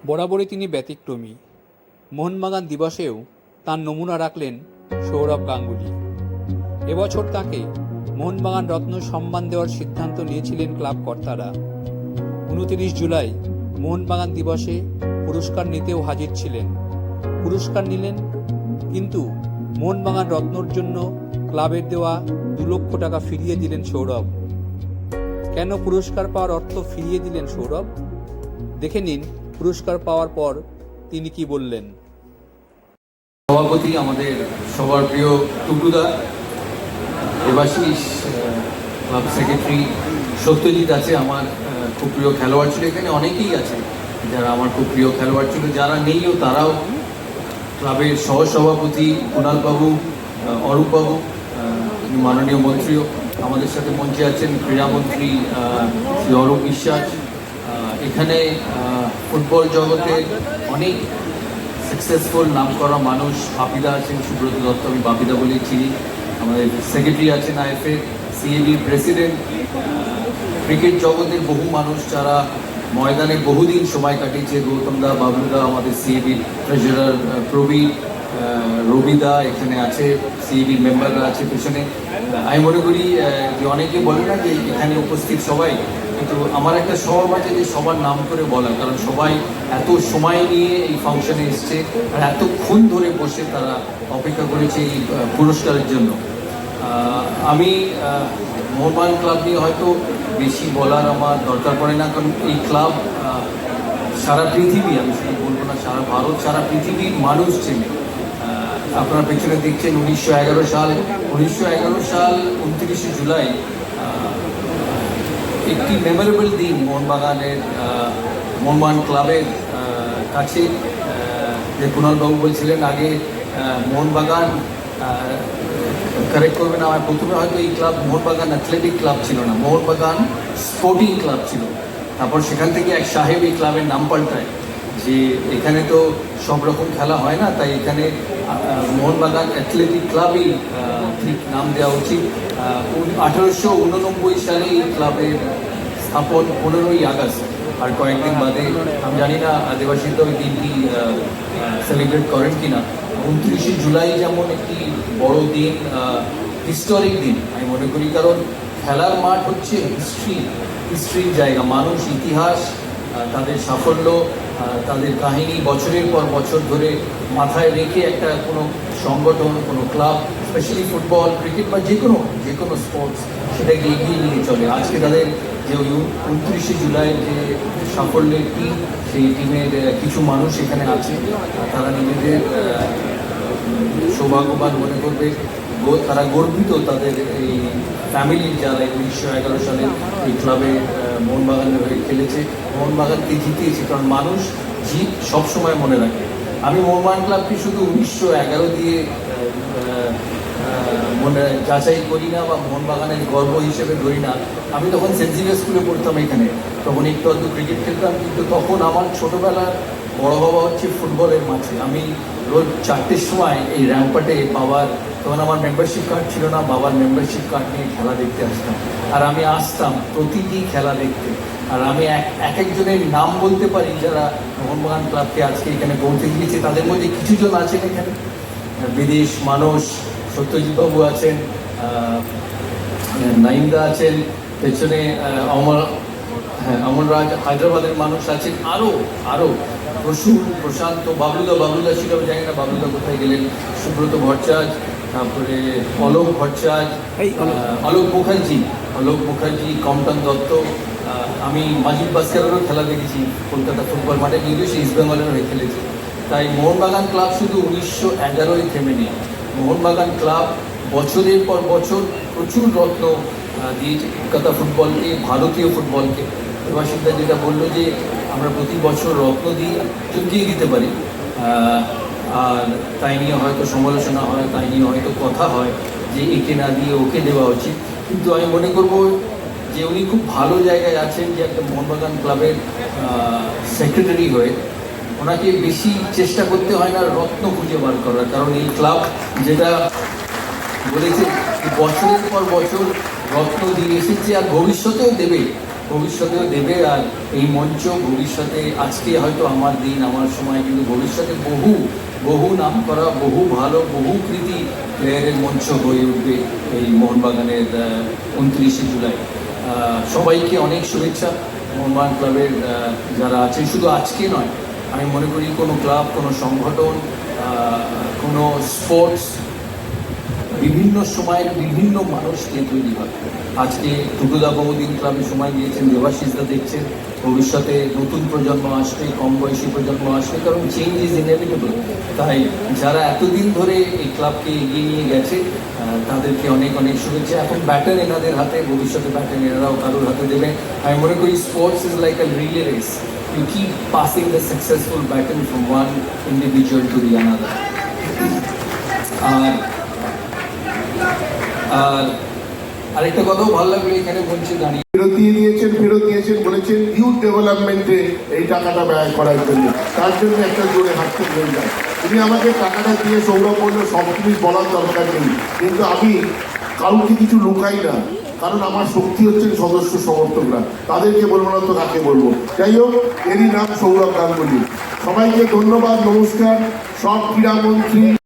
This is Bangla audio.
বরাবরই তিনি ব্যতিক্রমী। মোহনবাগান দিবসেও তার নমুনা রাখলেন সৌরভ গাঙ্গুলী। এবছর তাকে মোহনবাগান রত্ন সম্মান দেওয়ার সিদ্ধান্ত নিয়েছিলেন ক্লাব কর্তারা। 29 জুলাই মোহনবাগান দিবসে পুরস্কার নিতেও হাজির ছিলেন। পুরস্কার নিলেন, কিন্তু মোহনবাগান রত্নর জন্য ক্লাবের দেওয়া 2 লক্ষ টাকা ফিরিয়ে দিলেন সৌরভ। কেন পুরস্কার পাওয়ার অর্থ ফিরিয়ে দিলেন সৌরভ? দেখে নিন পুরস্কার পাওয়ার পর তিনি কি বললেন। সভাপতি আমাদের সবার প্রিয় টুকুদা, দেবাশিস, ক্লাব সেক্রেটারি সত্যজিৎ আছে, আমার খুব প্রিয় খেলোয়াড় ছিল। এখানে অনেকেই আছে যারা আমার খুব প্রিয় খেলোয়াড় ছিল, যারা নেইও তারাও, ক্লাবের সহসভাপতি কুণালবাবু, অরূপবাবু, মাননীয় মন্ত্রীও আমাদের সাথে মঞ্চে আছেন, ক্রীড়ামন্ত্রী শ্রী অরূপ বিশ্বাস। এখানে ফুটবল জগতে অনেক সাকসেসফুল নাম করা মানুষ, বাপিদা আছেন, সুব্রত দত্ত, আমি বাপিদা বলে চিনি। আমাদের সেক্রেটারি আছেন আইএফএ, সিএবি প্রেসিডেন্ট, ক্রিকেট জগতের বহু মানুষ যারা ময়দানে বহুদিন সময় কাটিয়েছে, গৌতম দা, বাবলুদা, আমাদের সিএবির ট্রেজারার প্রবীর, রবিদা এখানে আছে, সিএবির মেম্বাররা আছে পেছনে। আমি মনে করি যে অনেকে বলে না যে এখানে উপস্থিত সবাই, কিন্তু আমার একটা স্বভাব আছে যে সবার নাম করে বলা, কারণ সবাই এত সময় নিয়ে এই ফাংশনে এসছে আর এতক্ষণ ধরে বসে তারা অপেক্ষা করেছে এই পুরস্কারের জন্য। আমি মোহনবাগান ক্লাব নিয়ে হয়তো বেশি বলার আমার দরকার পড়ে না, কারণ এই ক্লাব সারা পৃথিবী, আমি শুধু বলবো না সারা ভারত, সারা পৃথিবীর মানুষ চেনে। আপনারা পেছনে দেখছেন 1911 সাল, 29 জুলাই একটি মেমোরেবল দিন মোহনবাগানের, মোহনবাগান ক্লাবের কাছে। যে কুণালবাবু বলছিলেন আগে মোহনবাগান, কারেক্ট করবেন আমার, প্রথমে হয়তো এই ক্লাব মোহনবাগান অ্যাথলেটিক ক্লাব ছিল না, মোহনবাগান স্পোর্টিং ক্লাব ছিল। তারপর সেখান থেকে এক সাহেব এই ক্লাবের নাম পাল্টায়, যে এখানে তো সব রকম খেলা হয় না, তাই এখানে মোহনবাগান অ্যাথলেটিক ক্লাবই ঠিক নাম দেওয়া উচিত। 1889 সালে এই ক্লাবের স্থাপন 15ই আগস্ট, আর কয়েকদিন বাদে, আমি জানি না আদিবাসী তো ওই দিনটি সেলিব্রেট করেন কিনা। 29 জুলাই যেমন একটি বড় দিন, হিস্টোরিক দিন আমি মনে করি, কারণ খেলার মাঠ হচ্ছে হিস্ট্রির জায়গা। মানুষ ইতিহাস, তাদের সাফল্য, তাদের কাহিনী বছরের পর বছর ধরে মাথায় রেখে একটা কোনো সংগঠন, কোনো ক্লাব, স্পেশালি ফুটবল, ক্রিকেট বা যে কোনো স্পোর্টস, সেটাকে এগিয়ে নিয়ে চলে। আজকে তাদের যে 29 জুলাইয়ের যে সাফল্যের টিম, সেই টিমের কিছু মানুষ এখানে আছে, তারা নিজেদের সৌভাগ্যবান মনে করবে, তারা গর্বিত তাদের এই ফ্যামিলির যারা 1911 সালে এই ক্লাবে মোহনবাগানের হয়ে খেলেছে, মোহনবাগানকে জিতিয়েছে। কারণ মানুষ জিত সবসময় মনে রাখে। আমি মোহনবাগান ক্লাবকে শুধু 1911 দিয়ে মনে যাচাই করি না বা মোহনবাগানের গর্ব হিসেবে ধরি না। আমি তখন সেন্ট জেভিয়ার স্কুলে পড়তাম এখানে, তখন একটু আধটু ক্রিকেট খেলতাম, কিন্তু তখন আমার ছোটোবেলার বড় হওয়া হচ্ছে ফুটবলের মাঠে। আমি রোজ 4টের সময় এই র্যাম্পাটে বাবার, তখন আমার মেম্বারশিপ কার্ড ছিল না, বাবার মেম্বারশিপ কার্ড নিয়ে খেলা দেখতে আসতাম। আর আমি আসতাম প্রতিটি খেলা দেখতে। আর আমি একজনের নাম বলতে পারি যারা মোহনবাগান ক্লাবকে আজকে এখানে পৌঁছে দিয়েছে। তাদের মধ্যে কিছু জন আছেন এখানে বিদেশ মানুষ, সত্যজিৎবাবু আছেন, নাইমদা আছেন, পেছনে অমররাজ হায়দ্রাবাদের মানুষ আছেন, আরও প্রসূন, প্রশান্ত, বাবলুদা ছিল, জানি না বাবলুদা কোথায় গেলেন, সুব্রত ভট্টাচার্য, তারপরে অলোক ভট্টাচার্য, অলোক মুখার্জি, কমটন দত্ত। আমি মাজিদ বাস্কারেরও খেলা দেখেছি কলকাতা ফুটবল মাঠে, যদিও সে ইস্ট বেঙ্গলের হয়ে খেলেছে। তাই মোহনবাগান ক্লাব শুধু 1911 থেমে নেই। মোহনবাগান ক্লাব বছরের পর বছর প্রচুর রত্ন দিয়েছে কলকাতা ফুটবলকে, ভারতীয় ফুটবলকে। দেবাশিসদা যেটা বললো যে আমরা প্রতি বছর রত্ন দিয়ে দিতে পারি, আর তাই নিয়ে হয়তো সমালোচনা হয়, তাই নিয়ে হয়তো কথা হয় যে একে না দিয়ে ওকে দেওয়া উচিত। কিন্তু আমি মনে করব যে উনি খুব ভালো জায়গায় আছেন, যে একটা মোহনবাগান ক্লাবের সেক্রেটারি হয়ে ওনাকে বেশি চেষ্টা করতে হয় না রত্ন খুঁজে বার করার। কারণ এই ক্লাব যেটা বলেছে বছরের পর বছর রত্ন দিয়ে এসেছে আর ভবিষ্যতেও দেবে। ভবিষ্যতেও দেবে। আর এই মঞ্চ ভবিষ্যতে, আজকে হয়তো আমার দিন, আমার সময়, কিন্তু ভবিষ্যতে বহু বহু নাম করা, বহু ভালো, বহু কৃতি প্লেয়ারের মঞ্চ হয়ে উঠবে এই মোহনবাগানের 29শে জুলাই। সবাইকে অনেক শুভেচ্ছা। মোহনবাগান ক্লাবের যারা আছেন, শুধু আজকে নয়, আমি মনে করি কোনো ক্লাব, কোনো সংগঠন, কোনো স্পোর্টস বিভিন্ন সময়ের বিভিন্ন মানুষকে তৈরি হয়। আজকে টুটুদা বহুদিন ক্লাবে সময় দিয়েছেন, দেবাশিসদা দেখছেন, ভবিষ্যতে নতুন প্রজন্ম আসবে, কম বয়সী প্রজন্ম আসবে, কারণ চেঞ্জ ইজ ইনএভিটেবল। তাই যারা এতদিন ধরে এই ক্লাবকে এগিয়ে নিয়ে গেছে তাদেরকে অনেক অনেক শুভেচ্ছা। এখন ব্যাটন এনাদের হাতে, ভবিষ্যতে ব্যাটন এনারাও কারোর হাতে দেবে। আমি মনে করি sports is like a relay race, you keep passing the successful baton from one individual to the another. আর আরেকটা কথাও ভালো লাগলো এখানে বলছে দাঁড়িয়ে, ফেরত দিয়েছেন, বলেছেন ইউথ ডেভেলপমেন্টে এই টাকাটা ব্যয় করার জন্য, তার জন্য একটা জোরে হাঁটতে হয়ে যায়। তিনি আমাকে টাকাটা দিয়ে সৌরভ বলল সব জিনিস বলার দরকার নেই, কিন্তু আমি কাউকে কিছু লুকাই না, কারণ আমার শক্তি হচ্ছেন সদস্য সমর্থকরা, তাদেরকে বলবো না তো কাকে বলবো। যাই হোক, এরই নাম সৌরভ গাঙ্গুলি। সবাইকে ধন্যবাদ, নমস্কার। সব ক্রীড়ামন্ত্রী